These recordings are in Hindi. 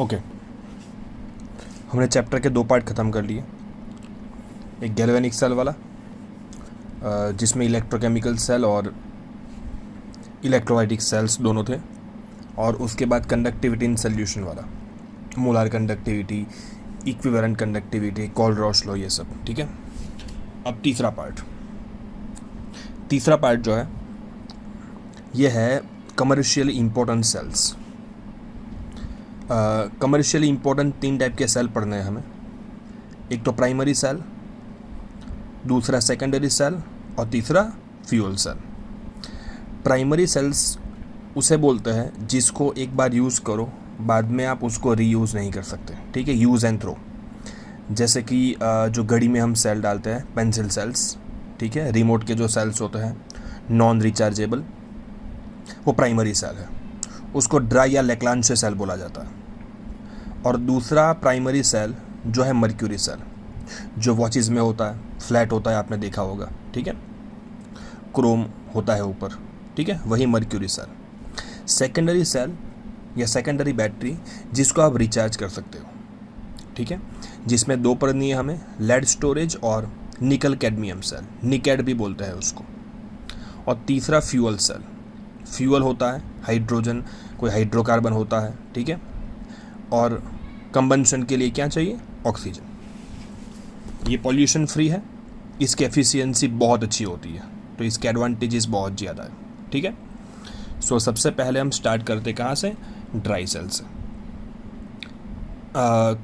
ओके, हमने चैप्टर के 2 पार्ट ख़त्म कर लिए। एक गैल्वेनिक सेल वाला जिसमें इलेक्ट्रोकेमिकल सेल और इलेक्ट्रोलाइटिक सेल्स दोनों थे, और उसके बाद कंडक्टिविटी इन सोल्यूशन वाला, molar conductivity, equivalent conductivity, कोलरॉस law, ये सब। ठीक है, अब तीसरा पार्ट जो है ये है commercially important cells. Commercially important 3 type के सेल पढ़ने हैं हमें। एक तो प्राइमरी सेल, दूसरा सेकेंडरी सेल, और तीसरा फ्यूल सेल। प्राइमरी सेल्स उसे बोलते हैं जिसको एक बार यूज़ करो, बाद में आप उसको रीयूज़ नहीं कर सकते। ठीक है, यूज़ एंड थ्रो। जैसे कि जो घड़ी में हम सेल डालते हैं, पेंसिल सेल्स, ठीक है, रिमोट के जो सेल्स होते हैं नॉन रिचार्जेबल, वो प्राइमरी सेल है। उसको ड्राई या लेक्लांचे सेल बोला जाता है। और दूसरा प्राइमरी सेल जो है मर्क्यूरी सेल, जो वॉचेस में होता है, फ्लैट होता है, आपने देखा होगा। ठीक है, क्रोम होता है ऊपर। ठीक है, वही मर्क्यूरी सेल। सेकेंडरी सेल या सेकेंडरी बैटरी, जिसको आप रिचार्ज कर सकते हो। ठीक है, जिसमें 2 पढ़नी है हमें, लेड स्टोरेज और निकल कैडमियम सेल, निकैड भी बोलते हैं उसको। और तीसरा फ्यूल सेल। फ्यूल होता है हाइड्रोजन, कोई हाइड्रोकार्बन होता है। ठीक है, और कंबंशन के लिए क्या चाहिए? ऑक्सीजन। ये पॉल्यूशन फ्री है, इसकी एफिशिएंसी बहुत अच्छी होती है, तो इसके एडवांटेजेस बहुत ज़्यादा है। ठीक है, सो सबसे पहले हम स्टार्ट करते कहाँ से? ड्राई सेल से।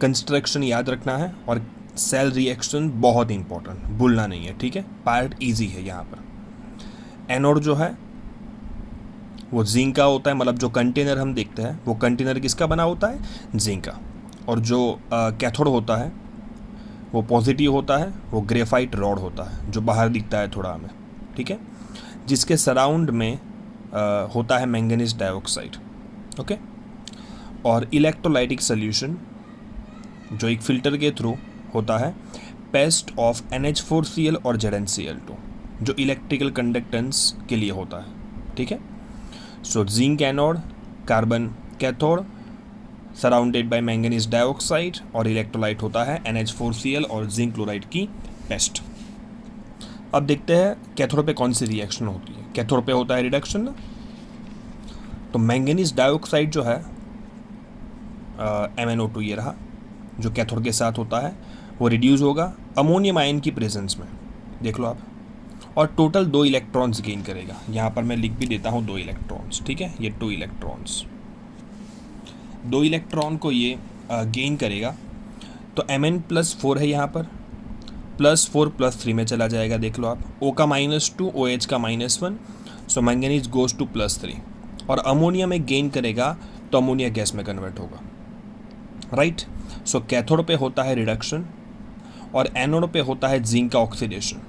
कंस्ट्रक्शन याद रखना है, और सेल रिएक्शन बहुत इंपॉर्टेंट, भूलना नहीं है। ठीक है, पार्ट इजी है यहाँ पर। एनोड जो है वो जिंक का होता है, मतलब जो कंटेनर हम देखते हैं वो कंटेनर किसका बना होता है? जिंक का। और जो कैथोड होता है वो पॉजिटिव होता है, वो ग्रेफाइट रॉड होता है, जो बाहर दिखता है थोड़ा हमें। ठीक है, जिसके सराउंड में होता है मैंगनीज डाइऑक्साइड। ओके, और इलेक्ट्रोलाइटिक सोल्यूशन जो एक फिल्टर के थ्रू होता है, पेस्ट ऑफ NH4Cl और ZnCl2, जो इलेक्ट्रिकल कंडक्टेंस के लिए होता है। ठीक है, so zinc anode, carbon cathode, surrounded by manganese dioxide, और इलेक्ट्रोलाइट होता है NH4Cl और जिंक क्लोराइड की पेस्ट। अब देखते हैं कैथोड पे कौन सी रिएक्शन होती है। कैथोड पे होता है रिडक्शन ना, तो मैंगनीज डाइऑक्साइड जो है MnO2 ये रहा, जो कैथोड के साथ होता है, वो रिड्यूस होगा अमोनियम आयन की प्रेजेंस में, देख लो आप, और टोटल 2 इलेक्ट्रॉन्स गेन करेगा। यहाँ पर मैं लिख भी देता हूँ 2 इलेक्ट्रॉन्स। ठीक है, ये 2 इलेक्ट्रॉन्स, 2 इलेक्ट्रॉन को ये गेन करेगा। तो Mn+4 है यहाँ पर, +4 +3 में चला जाएगा, देख लो आप। O का -2, OH का -1, सो मैंगनीज गोज टू +3, और अमोनिया में गेन करेगा तो अमोनिया गैस में कन्वर्ट होगा। राइट, सो कैथोड पे होता है रिडक्शन, और एनोड पे होता है जिंक का ऑक्सीडेशन।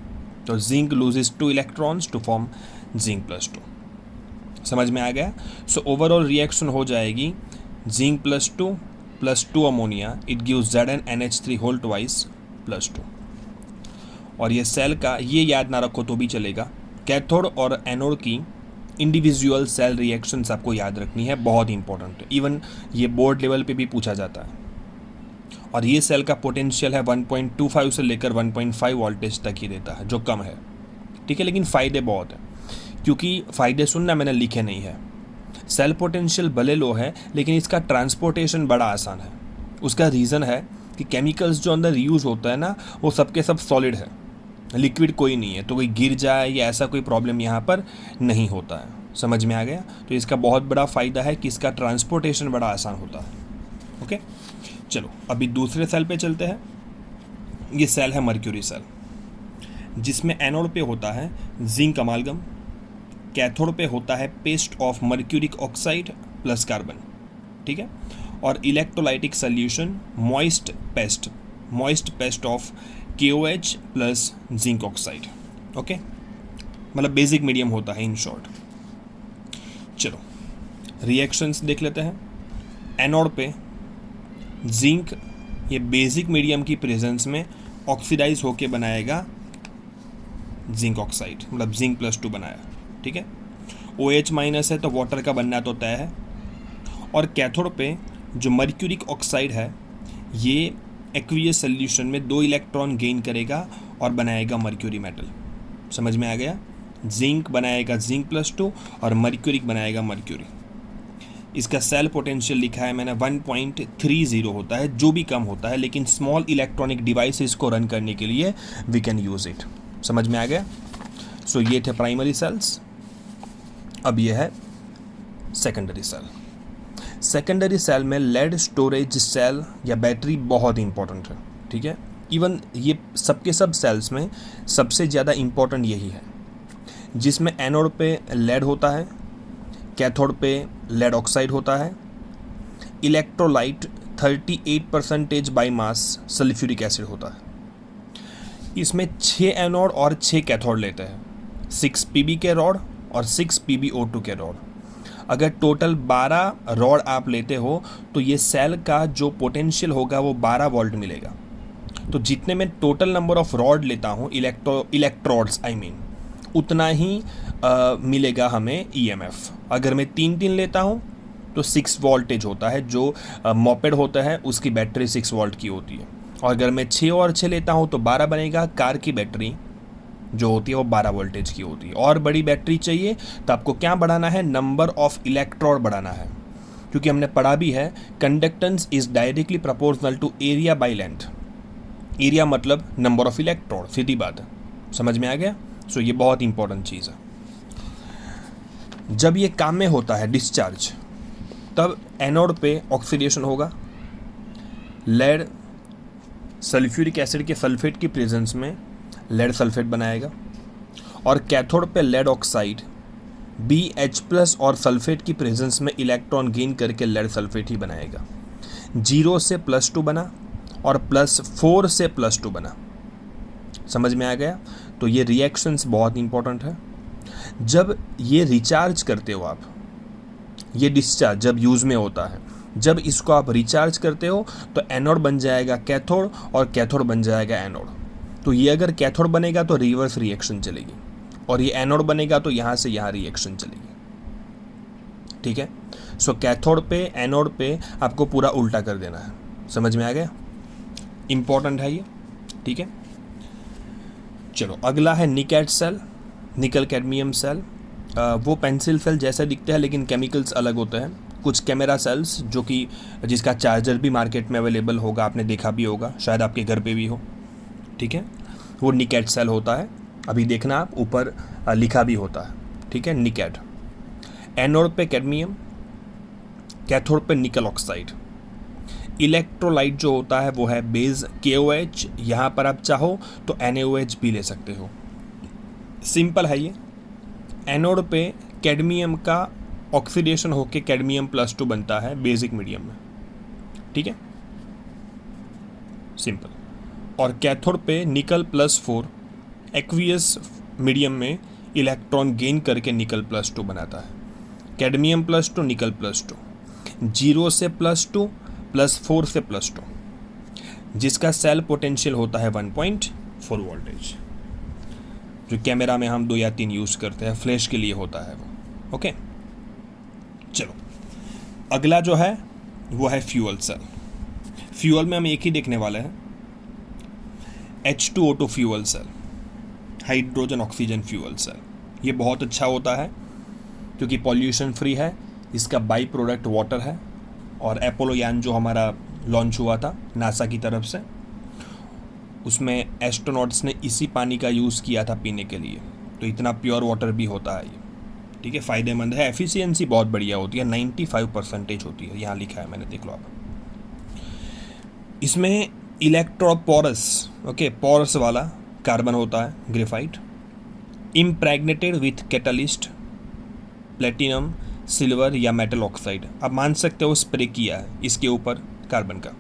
तो zinc loses 2 electrons to form zinc +2। समझ में आ गया? सो ओवरऑल रिएक्शन हो जाएगी zinc +2 +2 ammonia, it gives ZnNH3 whole twice +2। और ये सेल का, ये याद ना रखो तो भी चलेगा, कैथोड और एनोड की इंडिविजुअल सेल रिएक्शंस आपको याद रखनी है, बहुत इंपॉर्टेंट है। इवन ये बोर्ड लेवल पे भी पूछा जाता है। और ये सेल का पोटेंशियल है 1.25 से लेकर 1.5 वोल्टेज तक ही देता है, जो कम है। ठीक है, लेकिन फ़ायदे बहुत हैं, क्योंकि फ़ायदे सुनना मैंने लिखे नहीं है। सेल पोटेंशियल भले लो है, लेकिन इसका ट्रांसपोर्टेशन बड़ा आसान है। उसका रीज़न है कि केमिकल्स जो अंदर यूज़ होता है ना, वो सबके सब सॉलिड है, लिक्विड कोई नहीं है, तो कोई गिर जाए या ऐसा कोई प्रॉब्लम यहाँ पर नहीं होता है। समझ में आ गया? तो इसका बहुत बड़ा फ़ायदा है कि इसका ट्रांसपोर्टेशन बड़ा आसान होता है। ओके, चलो अभी दूसरे सेल पे चलते हैं। ये सेल है मर्क्यूरी सेल, जिसमें एनोड पे होता है जिंक अमालगम, कैथोड पे होता है paste of mercuric oxide plus carbon. ठीक है, और electrolytic solution moist paste of KOH plus zinc oxide. Okay, मतलब बेसिक मीडियम होता है इन शॉर्ट। चलो रिएक्शंस देख लेते हैं। एनोड पे जिंक ये बेसिक मीडियम की प्रेजेंस में ऑक्सीडाइज होके बनाएगा जिंक ऑक्साइड, मतलब जिंक +2 बनाया। ठीक है, OH- है तो वाटर का बनना तो तय है। और कैथोड पे जो मर्क्यूरिक ऑक्साइड है ये एक्वियस सोल्यूशन में 2 इलेक्ट्रॉन गेन करेगा और बनाएगा मर्क्यूरी मेटल। समझ में आ गया? जिंक बनाएगा जिंक +2 और मर्क्यूरिक बनाएगा मर्क्यूरी। इसका सेल पोटेंशियल लिखा है मैंने 1.30 होता है, जो भी कम होता है, लेकिन स्मॉल इलेक्ट्रॉनिक डिवाइसेस को रन करने के लिए वी कैन यूज़ इट। समझ में आ गया? सो ये थे प्राइमरी सेल्स। अब ये है सेकेंडरी सेल। सेकेंडरी सेल में लेड स्टोरेज सेल या बैटरी बहुत इंपॉर्टेंट है, ठीक है। इवन ये सबके सब सेल्स में सबसे ज़्यादा इंपॉर्टेंट यही है, जिसमें एनोड पे लेड होता है, कैथोड पे लेड ऑक्साइड होता है, electrolyte 38% by mass sulphuric acid होता है। इसमें 6 एनोड और 6 कैथोड लेते हैं, 6 पीबी के रॉड और 6 PbO2 के रॉड। अगर टोटल 12 रॉड आप लेते हो तो ये सेल का जो पोटेंशियल होगा वो 12 वोल्ट मिलेगा। तो जितने में टोटल नंबर ऑफ रॉड लेता हूँ, इलेक्ट्रोड्स आई मीन, उतना ही मिलेगा हमें EMF। अगर मैं 3 लेता हूँ तो 6 वोल्टेज होता है, जो मोपेड होता है उसकी बैटरी 6 वोल्ट की होती है। और अगर मैं 6 और 6 लेता हूँ तो 12 बनेगा। कार की बैटरी जो होती है वो 12 वोल्टेज की होती है। और बड़ी बैटरी चाहिए तो आपको क्या बढ़ाना है? नंबर ऑफ इलेक्ट्रोड बढ़ाना है, क्योंकि हमने पढ़ा भी है conductance is directly proportional to area by length. Area मतलब नंबर ऑफ इलेक्ट्रोड, सीधी बात है। समझ में आ गया? सो ये बहुत इंपॉर्टेंट चीज़ है। जब ये काम में होता है डिस्चार्ज, तब एनोड पे ऑक्सीडेशन होगा, लेड सल्फ्यूरिक एसिड के सल्फेट की प्रेजेंस में लेड सल्फेट बनाएगा, और कैथोड पे लेड ऑक्साइड BH+ और सल्फेट की प्रेजेंस में इलेक्ट्रॉन गेन करके लेड सल्फेट ही बनाएगा। 0 से +2 बना और +4 से +2 बना। समझ में आ गया? तो ये रिएक्शंस बहुत इंपॉर्टेंट है। जब ये रिचार्ज करते हो आप, ये डिस्चार्ज जब यूज़ में होता है, जब इसको आप रिचार्ज करते हो तो एनोड बन जाएगा कैथोड और कैथोड बन जाएगा एनोड। तो ये अगर कैथोड बनेगा तो रिवर्स रिएक्शन चलेगी, और ये एनोड बनेगा तो यहाँ से यहाँ रिएक्शन चलेगी, ठीक है। सो कैथोड पे एनोड पे आपको पूरा उल्टा कर देना है। समझ में आ गया? इंपॉर्टेंट है ये, ठीक है। चलो अगला है nicad cell, nickel cadmium cell. वो पेंसिल सेल जैसे दिखते हैं लेकिन केमिकल्स अलग होते हैं। कुछ कैमरा सेल्स जो कि जिसका चार्जर भी मार्केट में अवेलेबल होगा, आपने देखा भी होगा, शायद आपके घर पे भी हो, ठीक है। वो निकेट सेल होता है। अभी देखना आप, ऊपर लिखा भी होता है, ठीक है, निकेट। एनोड पे कैडमियम, कैथोड पे निकल ऑक्साइड। इलेक्ट्रोलाइट जो होता है वो है बेस KOH। यहाँ पर आप चाहो तो NaOH भी ले सकते हो। सिंपल है ये। एनोड पे कैडमियम का ऑक्सीडेशन होके कैडमियम +2 बनता है बेसिक मीडियम में, ठीक है, सिंपल। और कैथोड पे निकल +4 एक्वियस मीडियम में इलेक्ट्रॉन गेन करके निकल +2 बनाता है। कैडमियम +2 निकल +2, 0 से +2 +4 से +2, जिसका सेल पोटेंशियल होता है 1.4 वोल्टेज, जो कैमरा में हम 2 या 3 यूज़ करते हैं, फ्लैश के लिए होता है वो। ओके, चलो अगला जो है वो है फ्यूअल सेल। फ्यूअल में हम एक ही देखने वाले हैं, H2O2 fuel cell, hydrogen oxygen fuel cell. ये बहुत अच्छा होता है क्योंकि पॉल्यूशन फ्री है, इसका बाई प्रोडक्ट वाटर है। और अपोलो यान जो हमारा लॉन्च हुआ था नासा की तरफ से, उसमें एस्ट्रोनॉट्स ने इसी पानी का यूज़ किया था पीने के लिए, तो इतना प्योर वाटर भी होता है ये, ठीक है, फ़ायदेमंद है। एफिशिएंसी बहुत बढ़िया होती है, 95% होती है, यहाँ लिखा है मैंने, देख लो आप। इसमें इलेक्ट्रोपोरस, ओके, पोरस वाला कार्बन होता है, graphite, impregnated with catalyst, platinum, silver या मेटल ऑक्साइड। आप मान सकते हो स्प्रे किया है इसके ऊपर कार्बन का।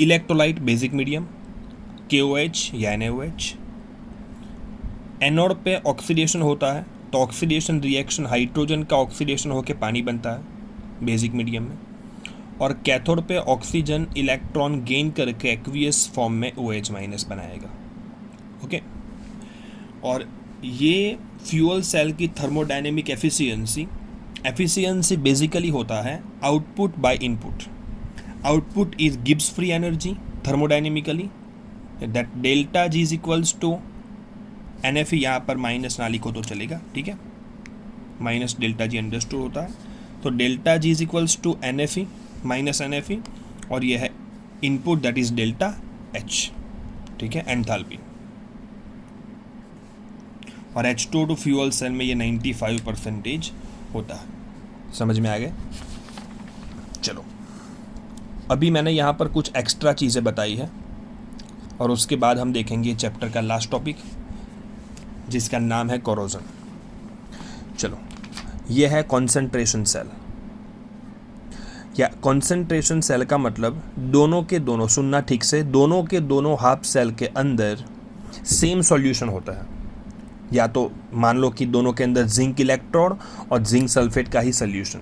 इलेक्ट्रोलाइट बेसिक मीडियम, KOH या NaOH। एनोड पे ऑक्सीडेशन होता है, तो ऑक्सीडेशन रिएक्शन हाइड्रोजन का ऑक्सीडेशन होकर पानी बनता है बेसिक मीडियम में। और कैथोड पे ऑक्सीजन इलेक्ट्रॉन गेन करके एक्वियस फॉर्म में OH- बनाएगा। ओके, और ये फ्यूल सेल की थर्मोडायनेमिक एफिशिएंसी एफिशिएंसी बेसिकली होता है output by input. Output is Gibbs free energy thermodynamically, that delta G is equals to n F. यहाँ पर माइनस ना लिखो तो चलेगा, ठीक है, माइनस डेल्टा जी अंडरस्टूड होता है. तो delta G is equals to n F E minus n F E, और ये है input that is delta H, ठीक है, एंथैल्पी. और H2 टू फ्यूअल सेल में ये 95% होता है. समझ में आ गए? चलो, अभी मैंने यहाँ पर कुछ एक्स्ट्रा चीज़ें बताई है और उसके बाद हम देखेंगे चैप्टर का लास्ट टॉपिक जिसका नाम है कोरोजन. चलो, ये है कॉन्सेंट्रेशन सेल. या कॉन्सेंट्रेशन सेल का मतलब दोनों के दोनों, सुनना ठीक से, दोनों के दोनों हाफ सेल के अंदर सेम सॉल्यूशन होता है. या तो मान लो कि दोनों के अंदर जिंक इलेक्ट्रोड और जिंक सल्फेट का ही सॉल्यूशन.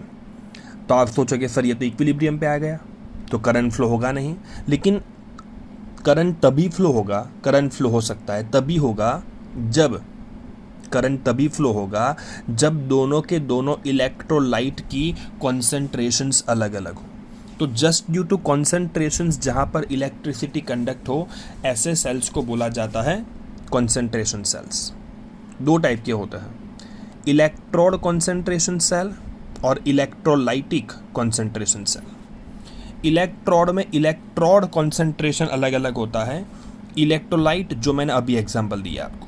तो आप सोचोगे सर ये तो इक्विलिब्रियम पे आ गया, तो करंट फ्लो होगा नहीं. लेकिन करंट तभी फ्लो होगा, करंट फ्लो हो सकता है तभी होगा जब, करंट तभी फ्लो होगा जब दोनों के दोनों इलेक्ट्रोलाइट की कॉन्सेंट्रेशंस अलग अलग हो. तो जस्ट ड्यू टू कॉन्सेंट्रेशंस जहाँ पर इलेक्ट्रिसिटी कंडक्ट हो, ऐसे सेल्स को बोला जाता है कॉन्सेंट्रेशन सेल्स. दो टाइप के होते हैं, इलेक्ट्रोड कॉन्सेंट्रेशन सेल और इलेक्ट्रोलाइटिक कॉन्सेंट्रेशन सेल. इलेक्ट्रोड में इलेक्ट्रोड कॉन्सेंट्रेशन अलग अलग होता है. इलेक्ट्रोलाइट जो मैंने अभी एग्जांपल दिया आपको,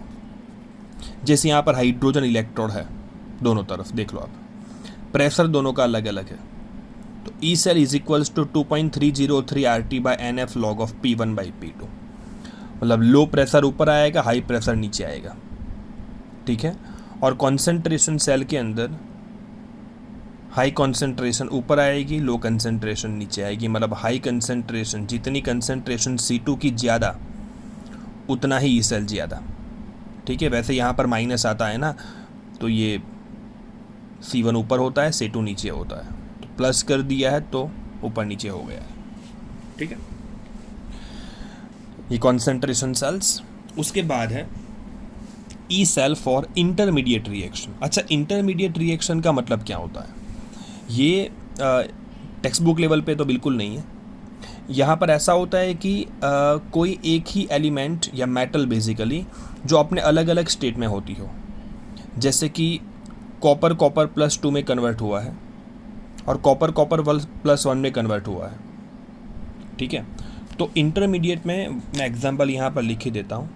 जैसे यहाँ पर हाइड्रोजन इलेक्ट्रोड है दोनों तरफ, देख लो आप, प्रेशर दोनों का अलग अलग है. तो E cell is equals to 2.303 RT by NF log of P1 by P2. मतलब लो प्रेशर ऊपर आएगा, हाई प्रेशर नीचे आएगा, ठीक है. और कॉन्सेंट्रेशन सेल के अंदर हाई कॉन्सेंट्रेशन ऊपर आएगी, लो कंसेंट्रेशन नीचे आएगी. मतलब हाई कंसेंट्रेशन, जितनी कंसेंट्रेशन C2 की ज़्यादा उतना ही ई सेल ज़्यादा, ठीक है. वैसे यहाँ पर माइनस आता है ना, तो ये C1 ऊपर होता है, C2 नीचे होता है. तो प्लस कर दिया है तो ऊपर नीचे हो गया है, ठीक है. ये कॉन्सेंट्रेशन सेल्स. उसके बाद है E cell for intermediate reaction. अच्छा, इंटरमीडिएट रिएक्शन का मतलब क्या होता है? ये टेक्स्ट बुक लेवल पे तो बिल्कुल नहीं है. यहाँ पर ऐसा होता है कि कोई एक ही एलिमेंट या मेटल बेसिकली जो अपने अलग अलग स्टेट में होती हो, जैसे कि कॉपर +2 में कन्वर्ट हुआ है और कॉपर +1 में कन्वर्ट हुआ है, ठीक है. तो इंटरमीडिएट में मैं एग्जांपल यहाँ पर लिख ही देता हूँ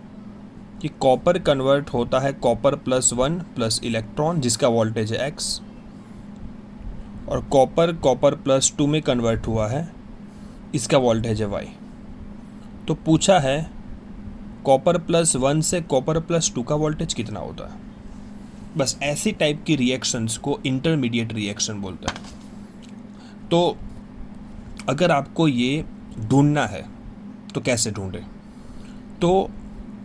कि कॉपर कन्वर्ट होता है कॉपर +1 प्लस इलेक्ट्रॉन जिसका वोल्टेज है x, और कॉपर +2 में कन्वर्ट हुआ है, इसका वोल्टेज है y. तो पूछा है कॉपर +1 से कॉपर +2 का वोल्टेज कितना होता है. बस ऐसी टाइप की रिएक्शंस को इंटरमीडिएट रिएक्शन बोलते हैं. तो अगर आपको ये ढूंढना है तो कैसे ढूंढे? तो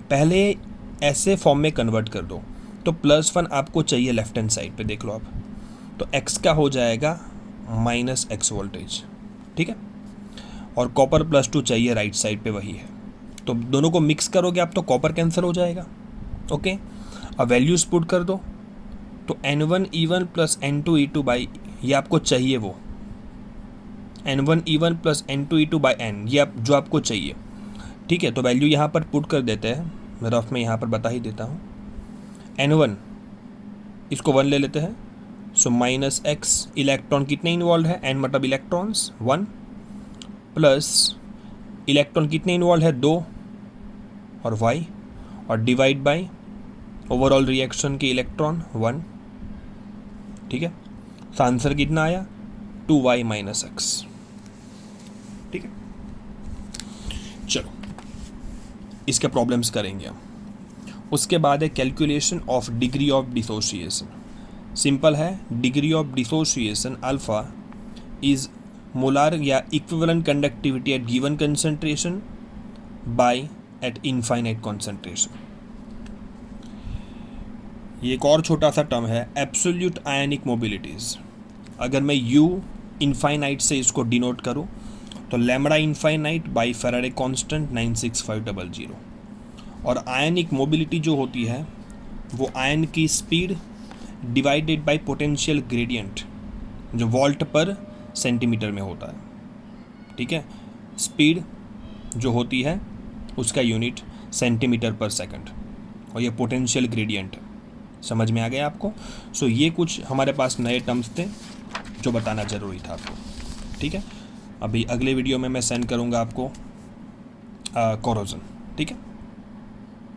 पहले ऐसे फॉर्म में कन्वर्ट कर दो. तो +1 आपको चाहिए लेफ्ट हैंड साइड पे, देख लो आप, तो x का हो जाएगा -x वोल्टेज, ठीक है. और कॉपर +2 चाहिए राइट साइड पे, वही है. तो दोनों को मिक्स करोगे आप तो कॉपर कैंसिल हो जाएगा, ओके. अब वैल्यूज पुट कर दो. तो N1E1 प्लस N2E2 बाई, ये आपको चाहिए वो N1E1 plus N2E2 by N, ये आप जो आपको चाहिए, ठीक है. तो वैल्यू यहाँ पर पुट कर देते हैं, मैं रफ में यहाँ पर बता ही देता हूँ. N1, इसको 1 ले लेते हैं, सो -x. इलेक्ट्रॉन कितने इन्वॉल्व है? n मतलब इलेक्ट्रॉन्स 1, प्लस इलेक्ट्रॉन कितने इन्वॉल्व है? 2 और y, और डिवाइड बाई ओवरऑल रिएक्शन के इलेक्ट्रॉन 1, ठीक है. तो आंसर कितना आया? 2y - x, ठीक है. चलो, इसके प्रॉब्लम्स करेंगे हम. उसके बाद है calculation of degree of dissociation. Simple है, degree of dissociation alpha is molar या equivalent conductivity at given concentration by at infinite concentration. ये एक और छोटा सा टर्म है, एब्सोल्यूट आयनिक मोबिलिटीज़. अगर मैं U इनफाइनाइट से इसको डिनोट करूँ तो lambda infinite by Faraday constant 96500. और आयनिक मोबिलिटी जो होती है वो आयन की speed divided by potential gradient जो वोल्ट पर सेंटीमीटर में होता है, ठीक है। स्पीड जो होती है उसका यूनिट सेंटीमीटर पर सेकंड, और ये पोटेंशियल ग्रेडियंट है। समझ में आ गया आपको? सो ये कुछ हमारे पास नए टर्म्स थे जो बताना ज़रूरी था आपको, ठीक है। अभी अगले वीडियो में मैं सेंड करूँगा आपको कोरोजन, ठीक है।